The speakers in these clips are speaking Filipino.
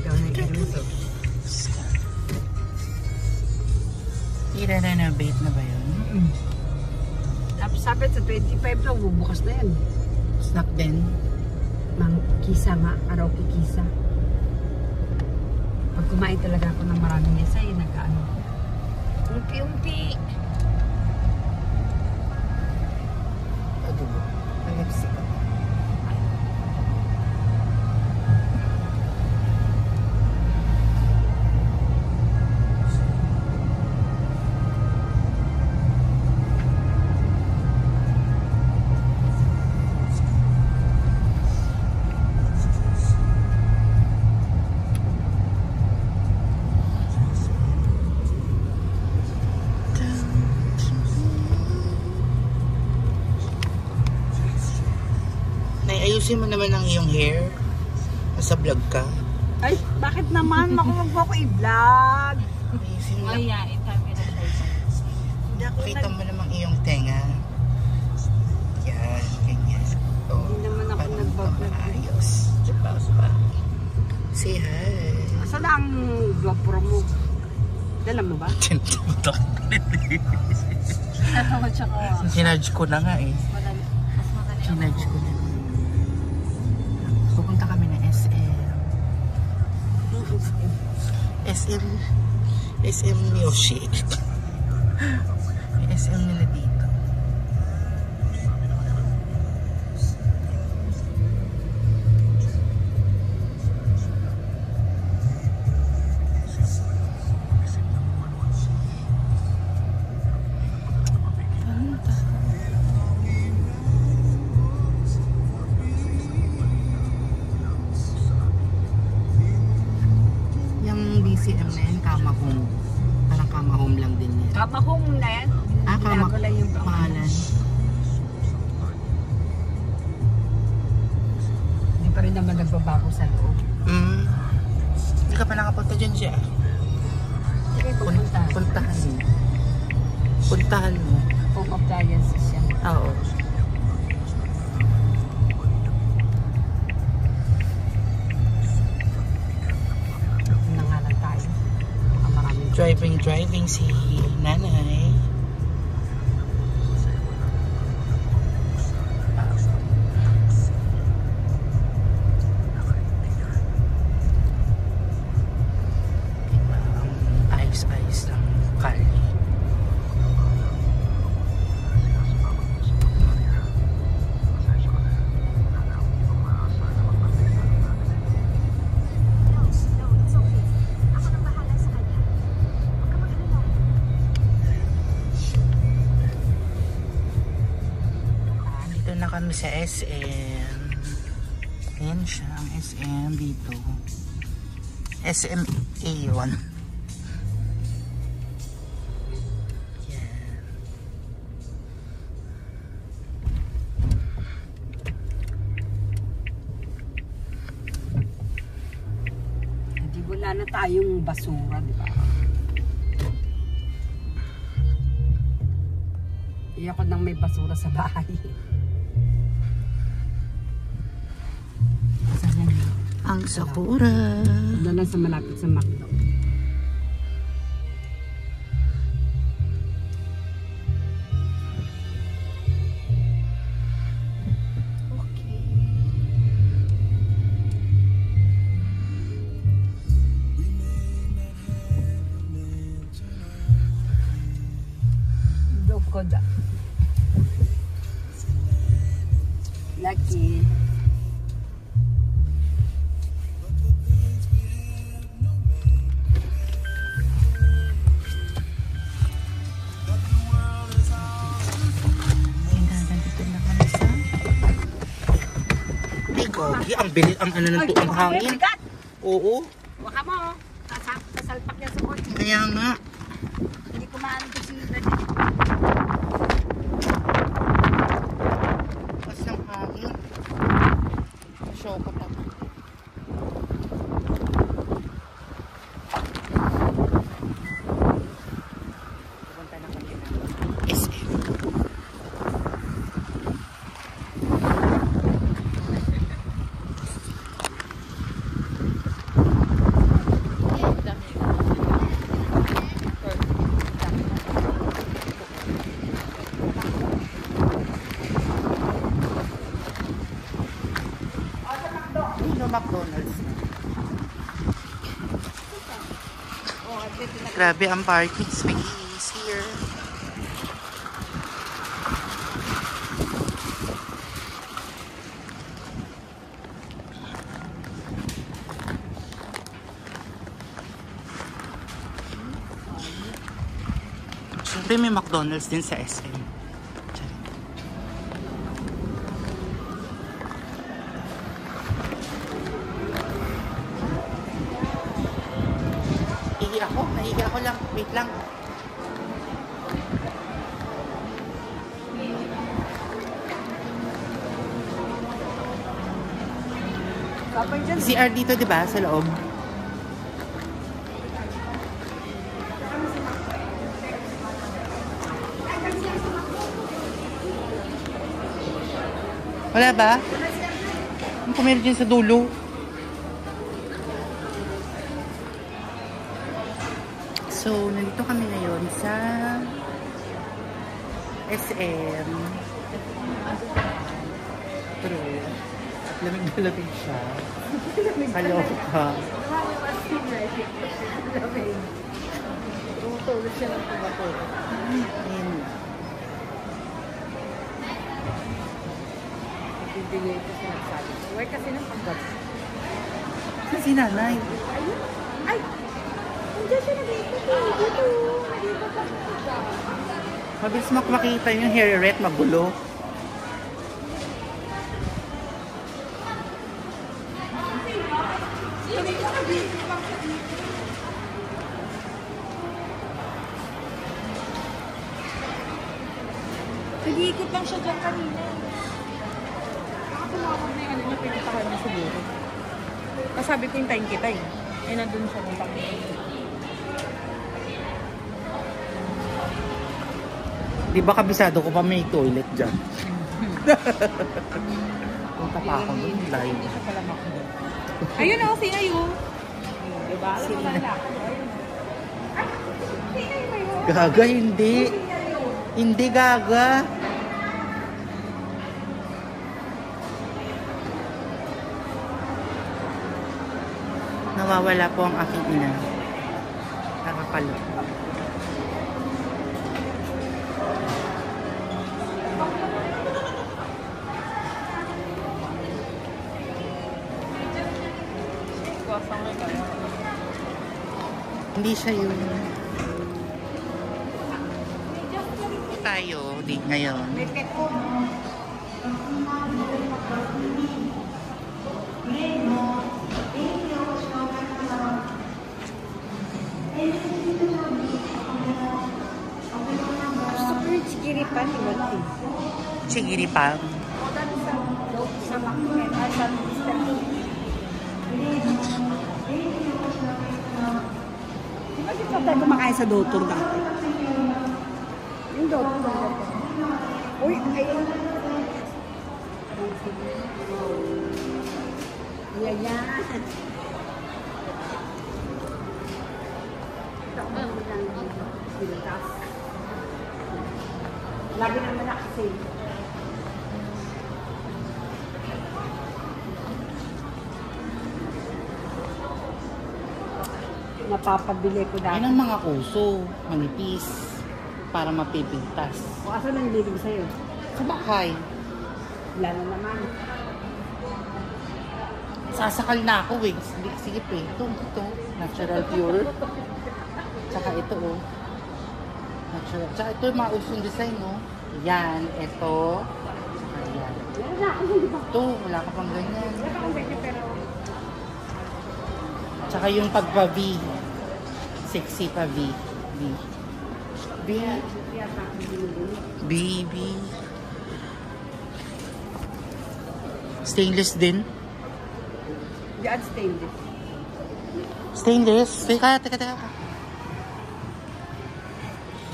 ginagawa ng Ernesto. I-renovate na ba yun? Tapos sabi sa 25 daw, bubukas na yan. Snack din? Mang kisa nga, karaoke kisa. Pag kumain talaga ako ng maraming yesay, nag-ano. Umpi-umpi. Adubo. Lipstick. Ayusin mo naman ang iyong hair. Nasa vlog ka. Ay, bakit naman? Makuwag ko i-vlog. Ayusin mo Ay, na. yeah, itabi na tayo. Hindi ako kita mo namang iyong tenga. Yan, ganyan. Oh, Hindi naman ako nag-vlog. Ayos. Diba? Say hi. Saan ang GoPro mo? Dala mo ba? Tinatamutok. Natawad siya ko. Sinarge ko na nga eh. Madali. Mas madali. Sinarge ko na. Pupunta kami na SM. SM Yoshi. SM nila dito. DCM na yan, Kama Home. Parang Kama Home lang din yan. Kama Home na yan? Ah, Kama lang yung pangalan. Hindi pa rin naman nagbabago sa loob. Hindi ka pa nakapunta dyan siya. Sige, pupunta. Puntahan mo. Puntahan mo. Home appliances siya. Oo. Driving si nanay. Ayos lang kali. Kami sa SM. Ayan siya ang SM dito. SM A1. Yan. Hindi wala na tayong basura, di ba? Iyak ko nang may basura sa bahay. Ang Sakura. Doon lang sa malapit sa McDo. Okay. Dokoda. Lucky. Gogi, ang bilis, ang ano ng ang hangin. Oo. Baka mo, kasalpak niya sa boy. Kaya nga. Hindi ko maano to si Brad. Mas ng hangin. Show ko pa. Pupunta na kami na SM. no McDonald's. Grabe ang parking space here. Siyempre may McDonald's din sa SM. Naihi ako lang. Wait lang. CR dito, di ba? Sa loob. Wala ba? Ang kumero dyan sa dulo. So, nandito kami ngayon sa SM. True. At lamig na lamig siya. Kaloka. Lamig. Tumutulog siya ng tumatulog. Ayun. Bibigay ko siya ng sabi. Uy, kasi ng paggabi. Saan si nanay? Ayun. Ay! Nandiyan siya nag-iikot eh. Dito. Dito pa. Mabilis makita yung hair red, magulo. Nag-iikot lang siya dyan kanina. Tumawag na yung ano niya, pinitahan niya siguro. Kasabi ko yung time kita eh. Eh, nandun siya ng panginoon. Di ba kabisado ko pa may toilet dyan? Punta pa ako doon, live. Hindi siya pala makdo. Ayun o, sino yun? Diba? Alam mo lang ako. Ayun. Ay, sino yun? Gaga, hindi. Hindi gaga. Nawawala po ang aking ina. Nakakalo. Hindi siya yun. Tayo, date ngayon. Gusto ko yung chigiripan ni Wati. Chigiripan. Sa Macmen, sa Mr. Di ba dito tayo kumakain sa Dotor dati? Yung Dotor. Uy, ayun. Ayan yan. Lagi naman nakasay. Napapabili ko dati. Yan ang mga kuso, manipis, para mapipintas. O asan ang nililig sa'yo? Sa bahay. Lalo naman. Sasakal na ako eh. Sige pa ito. Natural pure. Tsaka ito oh. Natural. Tsaka ito yung mga usong design oh. Yan. Ito. Ayan. Meron na ako, hindi ba? Ito. Wala ka pang ganyan. Wala akong ganyan pero... Tsaka yung pagpa-V. Sexy pa V. V. V. B. B. Stainless din. Diyan stainless. Stainless? Teka.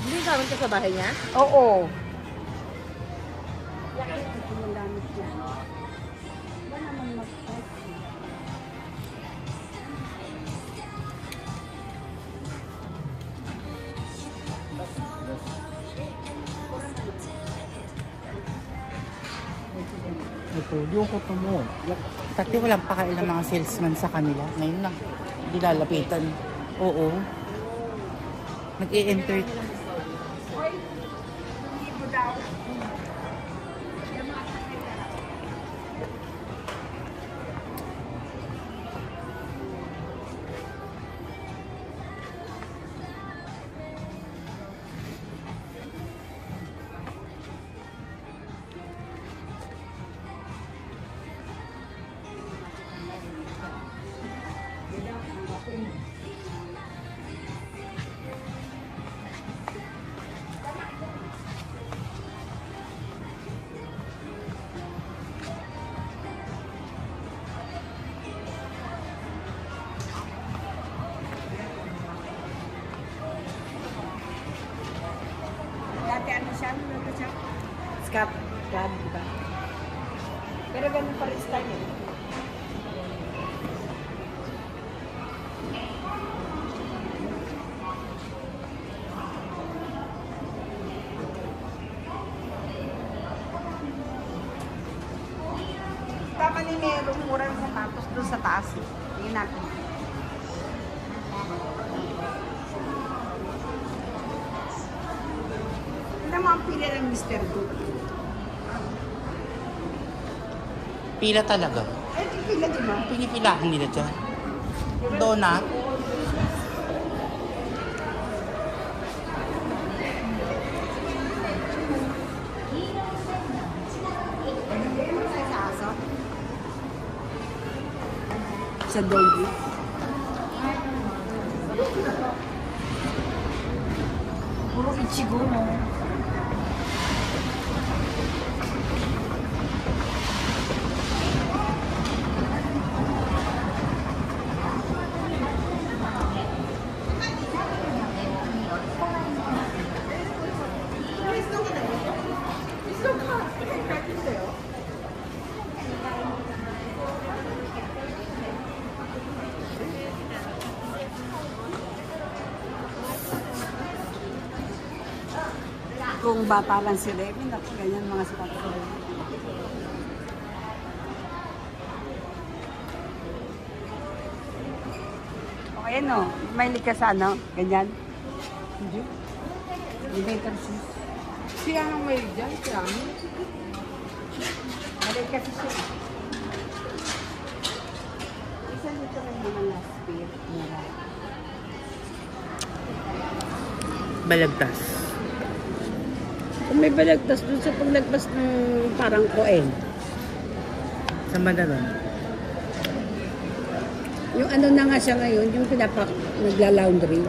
Hindi ka ka sa bahay niya? Oo. Yakin ito yung gamit niya. Ba naman mag-check? Ito. Yung kuto mo. Dati walang pakailan mga salesman sa kanila. Ngayon lang, dilalapitan. Oo. Nag-i-enter. Dati ano siya? Ano siya? Scab, diba? Pero ganun pa rin style eh. Tama ni merong murang sapatos doon sa taas. Tingnan natin. Tignan mo ang pila ng Mr. Good. Pila talaga. Ay, pila din mo. Pinipilahan nila dyan. Donut. Sa aso. Sa doggy. Puro ichigo mo. Kung bata lang si Remy, ganyan mga sapatos ko. O ayan o, may likas ano, ganyan. Hindi. Hindi shoes. Siya ang may dyan, siya. Mali kasi siya. Isa dito rin mga last pair. Mura. Balagtas. Kung may balagtas dun sa paglagpas ng parang koen. Sa Mandaron. Yung ano na nga siya ngayon, yung nagla-laundry.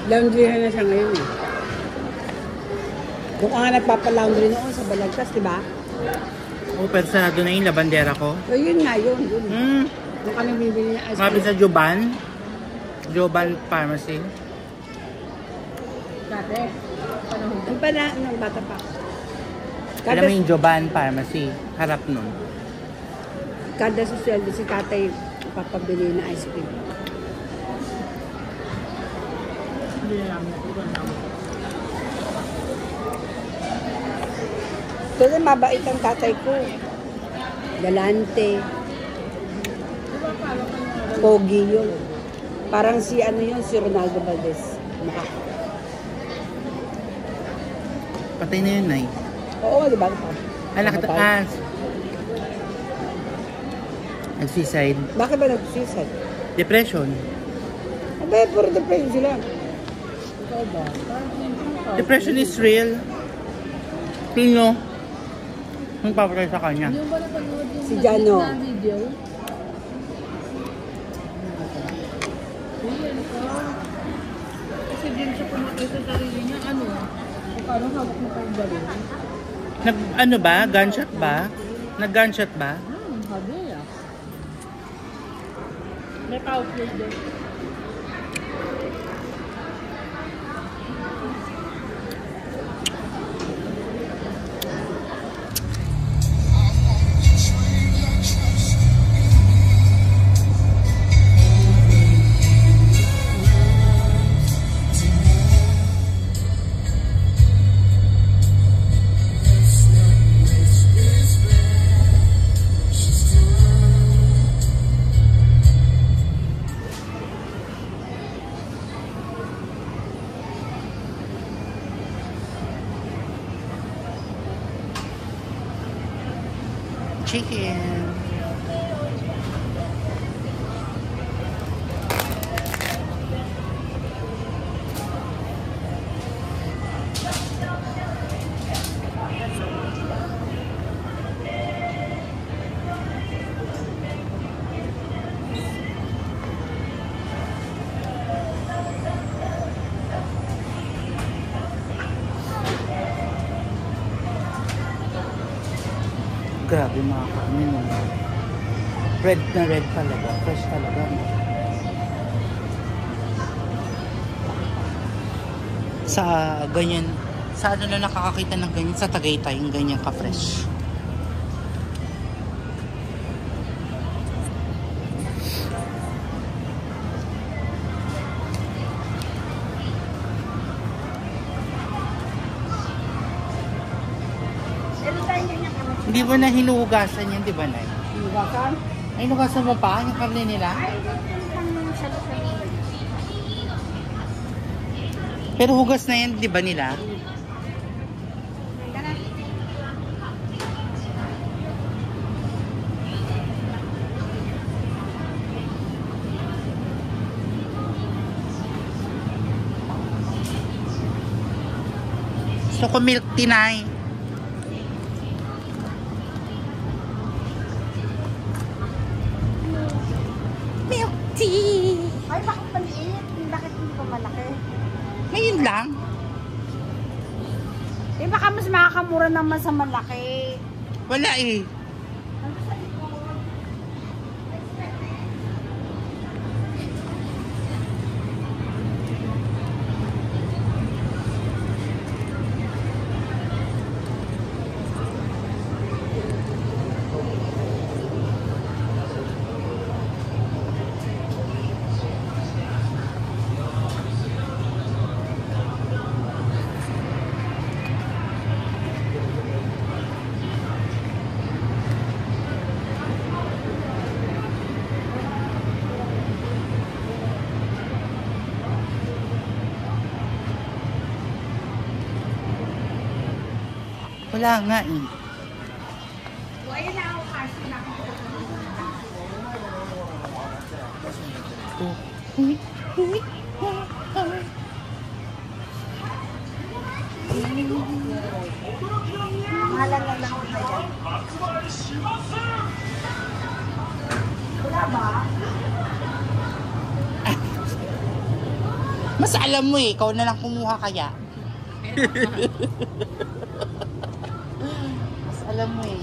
Laundry na siya ngayon eh. Kung nga nagpapa-laundry noon sa balagtas, di ba? O, pero sarado na yung labandera ko. So yun nga, yun. Hmm. Nung kami bibili na ice Mabit cream. sa Joban. Joban Pharmacy. Dati. Ang pala, nung bata pa. Alam mo yung Joban Pharmacy. Harap nun. Kada sa sweldo si tatay papabili na ice cream. Kasi mabait ang tatay ko. Galante. Pogi yun. Parang si ano yun, si Ronaldo Valdez. Mukha. Patay na yun, Nay. Oo, di ba? Ah, nakataas. Nag-suicide. Bakit ba nag-suicide? Depression. Abay, puro depression sila. Depression is real. Sino? Ang papatay sa kanya. Si Jano. Kasi din siya pumatay sa sarili niya, ano? Parang hawak mo kayong balon. Nag, ano ba? Gunshot ba? Nag-gunshot ba? Sabi ah. May powerful din. chicken. Grabe mga kami no. Red na red talaga. Fresh talaga. No? Sa ganyan, sa ano na nakakakita ng ganyan, sa Tagaytay, yung ganyan ka-fresh. Hindi ba na hinuhugasan yan, di ba, Nay? Hinugasan? Ay, hinugasan mo pa yung karne nila? Pero hugas na yan, di ba nila? Gusto ko milk tea, Nay. Ay, bakit maliit? Bakit hindi pa malaki? Ngayon lang. Eh, baka mas makakamura naman sa malaki. Wala eh. Wala nga eh. Mahalan na lang na yan. Wala ba? Mas alam mo eh, ikaw na lang kumuha kaya. Mas alam mo eh.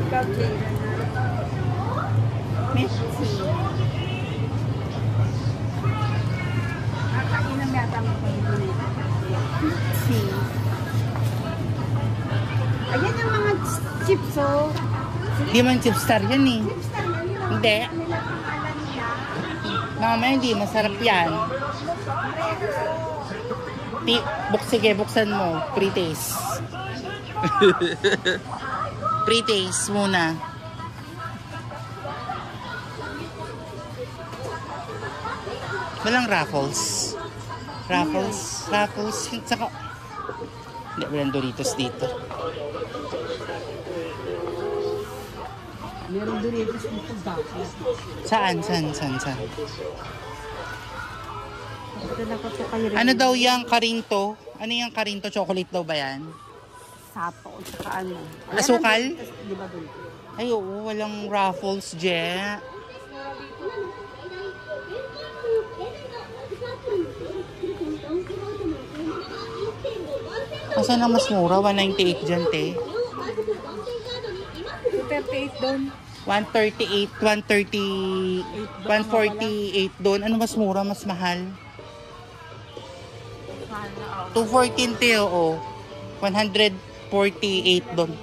Ikaw, Jayla na. Messi. Nakainom yata mo pa ito nito. Messi. Ayan yung mga chips, oh. Hindi man chipstar yan eh. Chipstar na yun. Hindi. Nila pangalan nila. Mamaya hindi, masarap yan. Sige, buksan mo. Pre-taste. Pre-taste muna. Walang Ruffles. Ruffles. Saka, hindi, walang Doritos dito. Meron Doritos dito dati. Saan? Ito na ko kayo rin. Ano daw yung karinto? Ano yung karinto? Chocolate daw ba yan? Sato. Tsaka ano. Asukal? Di ba doon? Ay, oo. Walang Ruffles, Je. Asan ang mas mura? 198 dyan, te. 238 doon. 138, 148 doon. Ano mas mura? Mas mahal? 214, te, oo. 148 doon.